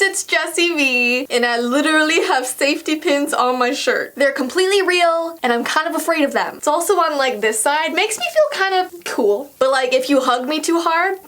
it's Jessii Vee, and I literally have safety pins on my shirt. They're completely real, and I'm kind of afraid of them. It's also on like this side, makes me feel kind of cool. But like if you hug me too hard,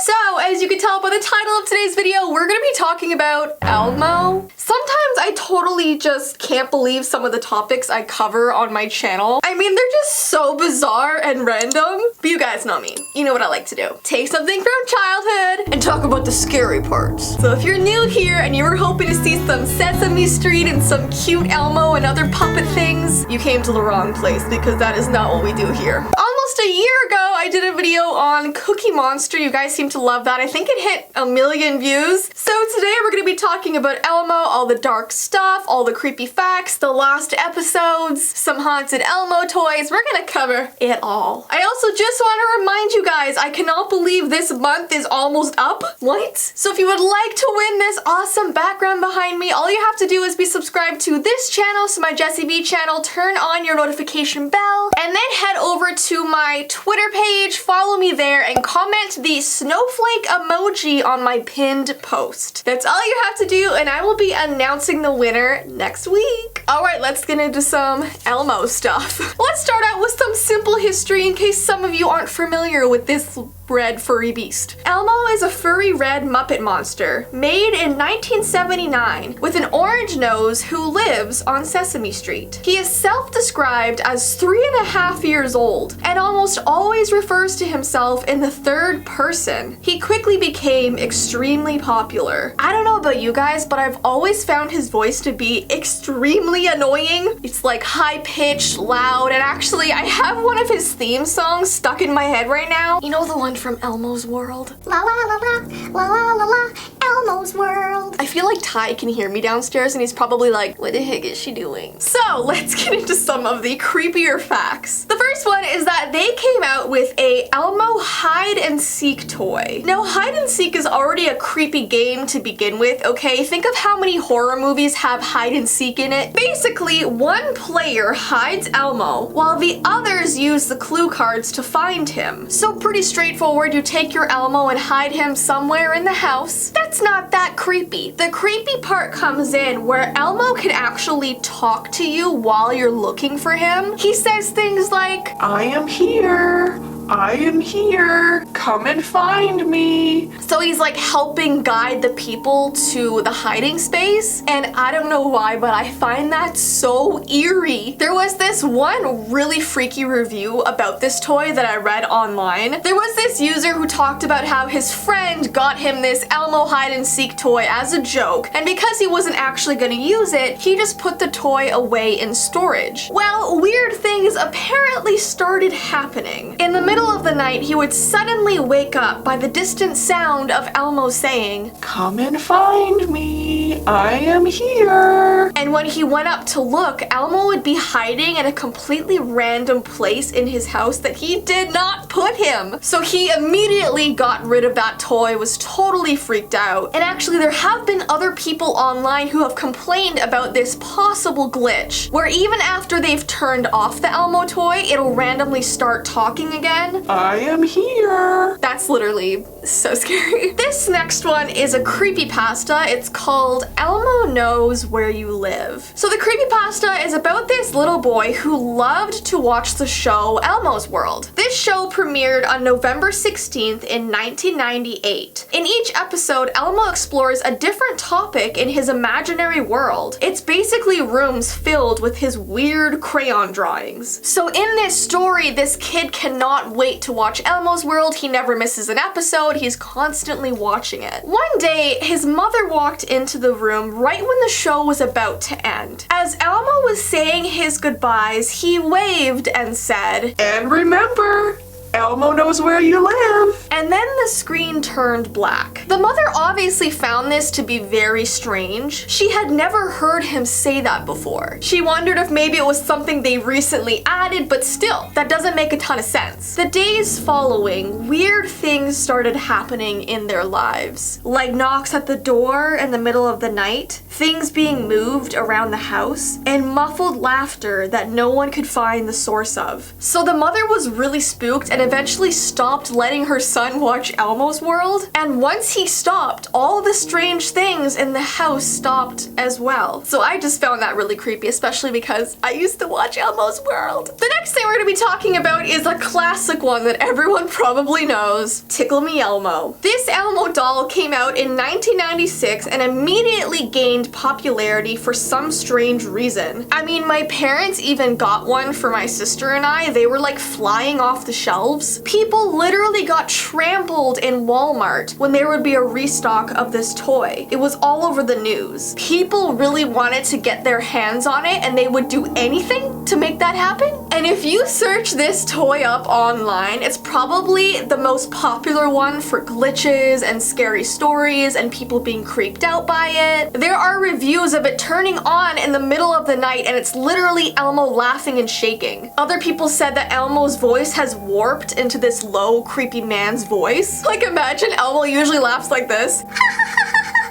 so, as you can tell by the title of today's video, we're gonna be talking about Elmo. Sometimes I totally just can't believe some of the topics I cover on my channel. I mean, they're just so bizarre and random. But you guys know me. You know what I like to do. Take something from childhood and talk about the scary parts. So if you're new here and you were hoping to see some Sesame Street and some cute Elmo and other puppet things, you came to the wrong place because that is not what we do here. Almost a year ago, I did a video on Cookie Monster. You guys seem to love that. I think it hit 1 million views. So today we're going to be talking about Elmo, all the dark stuff, all the creepy facts, the lost episodes, some haunted Elmo toys. We're going to cover it all. I also just want to remind you guys, I cannot believe this month is almost up. What? So if you would like to win this awesome background behind me, all you have to do is be subscribed to this channel, so my Jessii Vee channel, turn on your notification bell, and then head over to my Twitter page, follow me there, and comment the snowflake emoji on my pinned post. That's all you have to do, and I will be announcing the winner next week. Alright, let's get into some Elmo stuff. Let's start out with some simple history in case some of you aren't familiar with this red furry beast. Elmo is a furry red Muppet monster made in 1979 with an orange nose who lives on Sesame Street. He is self-described as 3.5 years old and almost always refers to himself in the third person. He quickly became extremely popular. I don't know about you guys, but I've always found his voice to be extremely annoying. It's like high-pitched, loud, and actually I have one of his theme songs stuck in my head right now. You know the one from Elmo's World? La la la la, la la la la, Elmo's World. I feel like Ty can hear me downstairs and he's probably like, what the heck is she doing? So let's get into some of the creepier facts. The first one is that they came out with a Elmo hide and seek toy. Now hide and seek is already a creepy game to begin with, okay? Think of how many horror movies have hide and seek in it. Basically, one player hides Elmo while the others use the clue cards to find him. So pretty straightforward. You take your Elmo and hide him somewhere in the house. That's not that creepy. The creepy part comes in where Elmo can actually talk to you while you're looking for him. He says things like, I am here. I am here. Come and find me. So he's like helping guide the people to the hiding space. And I don't know why, but I find that so eerie. There was this one really freaky review about this toy that I read online. There was this user who talked about how his friend got him this Elmo hide and seek toy as a joke. And because he wasn't actually gonna use it, he just put the toy away in storage. Well, weird things apparently started happening. In the middle of the night, he would suddenly wake up by the distant sound of Elmo saying, come and find me. I am here. And when he went up to look, Elmo would be hiding in a completely random place in his house that he did not put him. So he immediately got rid of that toy, was totally freaked out. And actually there have been other people online who have complained about this possible glitch, where even after they've turned off the Elmo toy, it'll randomly start talking again. I am here. That's literally so scary. This next one is a creepypasta. It's called Elmo Knows Where You Live. So the creepypasta is about this little boy who loved to watch the show Elmo's World. This show premiered on November 16th in 1998. In each episode, Elmo explores a different topic in his imaginary world. It's basically rooms filled with his weird crayon drawings. So in this story, this kid cannot wait to watch Elmo's World. He never misses an episode. He's constantly watching it. One day, his mother walked into the room right when the show was about to end. As Elmo was saying his goodbyes, he waved and said, and remember, Elmo knows where you live. And then the screen turned black. The mother obviously found this to be very strange. She had never heard him say that before. She wondered if maybe it was something they recently added, but still, that doesn't make a ton of sense. The days following, weird things started happening in their lives. Like knocks at the door in the middle of the night, things being moved around the house, and muffled laughter that no one could find the source of. So the mother was really spooked and eventually stopped letting her son watch Elmo's World. And once he stopped, all the strange things in the house stopped as well. So I just found that really creepy, especially because I used to watch Elmo's World. The next thing we're gonna be talking about is a classic one that everyone probably knows, Tickle Me Elmo. This Elmo doll came out in 1996 and immediately gained popularity for some strange reason. I mean, my parents even got one for my sister and I. They were like flying off the shelves. People literally got trampled in Walmart when there would be a restock of this toy. It was all over the news. People really wanted to get their hands on it and they would do anything to make that happen. And if you search this toy up online, it's probably the most popular one for glitches and scary stories and people being creeped out by it. There are reviews of it turning on in the middle of the night and it's literally Elmo laughing and shaking. Other people said that Elmo's voice has warped into this low, creepy man's voice. Like imagine Elmo usually laughs like this.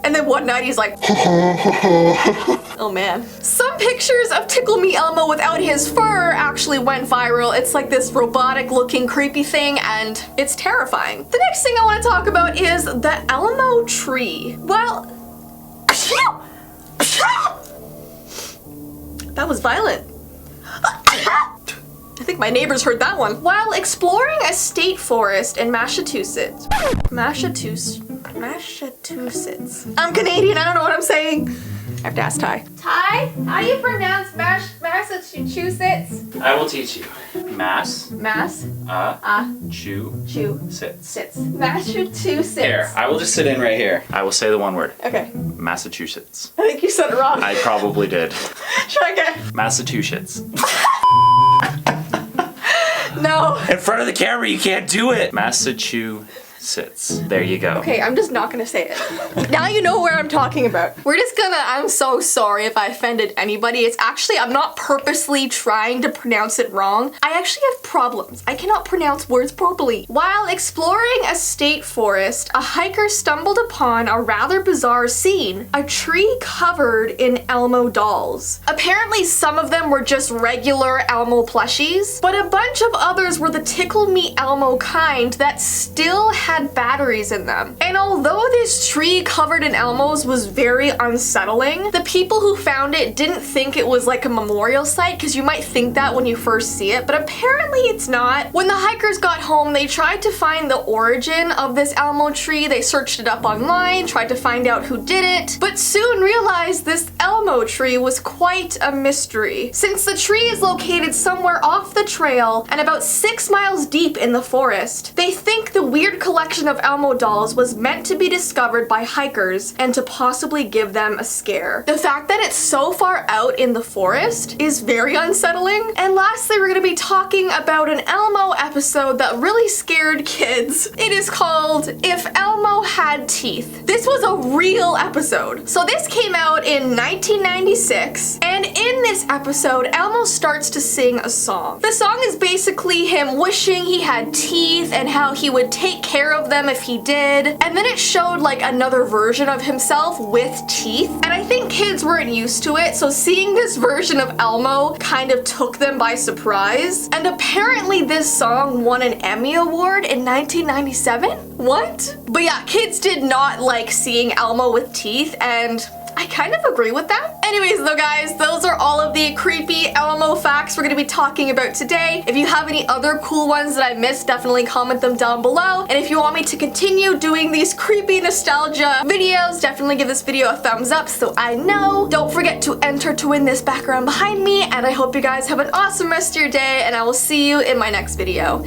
And then one night he's like, oh man. Some pictures of Tickle Me Elmo without his fur actually went viral. It's like this robotic looking creepy thing and it's terrifying. The next thing I want to talk about is the Elmo Tree. Well, that was violent. I think my neighbors heard that one. While exploring a state forest in Massachusetts. I'm Canadian, I don't know what I'm saying. I have to ask Ty. Ty, how do you pronounce Massachusetts? I will teach you. Mass. Chew. Sits. Massachusetts. Here, I will just sit in right here. I will say the one word. Okay. Massachusetts. I think you said it wrong. I probably did. Try again. Massachusetts. No. In front of the camera, you can't do it. Massachusetts. There you go. Okay, I'm just not gonna say it. Now you know where I'm talking about. We're just gonna, I'm so sorry if I offended anybody. It's actually, I'm not purposely trying to pronounce it wrong. I actually have problems. I cannot pronounce words properly. While exploring a state forest, a hiker stumbled upon a rather bizarre scene. A tree covered in Elmo dolls. Apparently some of them were just regular Elmo plushies, but a bunch of others were the Tickle Me Elmo kind that still had batteries in them. And although this tree covered in Elmos was very unsettling, the people who found it didn't think it was like a memorial site because you might think that when you first see it, but apparently it's not. When the hikers got home, they tried to find the origin of this Elmo tree. They searched it up online, tried to find out who did it, but soon realized this Elmo tree was quite a mystery. Since the tree is located somewhere off the trail and about 6 miles deep in the forest, they think the weird collection of Elmo dolls was meant to be discovered by hikers and to possibly give them a scare. The fact that it's so far out in the forest is very unsettling. And lastly, we're gonna be talking about an Elmo episode that really scared kids. It is called If Elmo Had Teeth. This was a real episode. So this came out in 1996, and in this episode, Elmo starts to sing a song. The song is basically him wishing he had teeth and how he would take care of them if he did. And then it showed like another version of himself with teeth. And I think kids weren't used to it, so seeing this version of Elmo kind of took them by surprise. And apparently this song won an Emmy Award in 1997? What? But yeah, kids did not like seeing Elmo with teeth, and I kind of agree with that. Anyways though guys, those are all of the creepy Elmo facts we're gonna be talking about today. If you have any other cool ones that I missed, definitely comment them down below. And if you want me to continue doing these creepy nostalgia videos, definitely give this video a thumbs up so I know. Don't forget to enter to win this background behind me, and I hope you guys have an awesome rest of your day, and I will see you in my next video.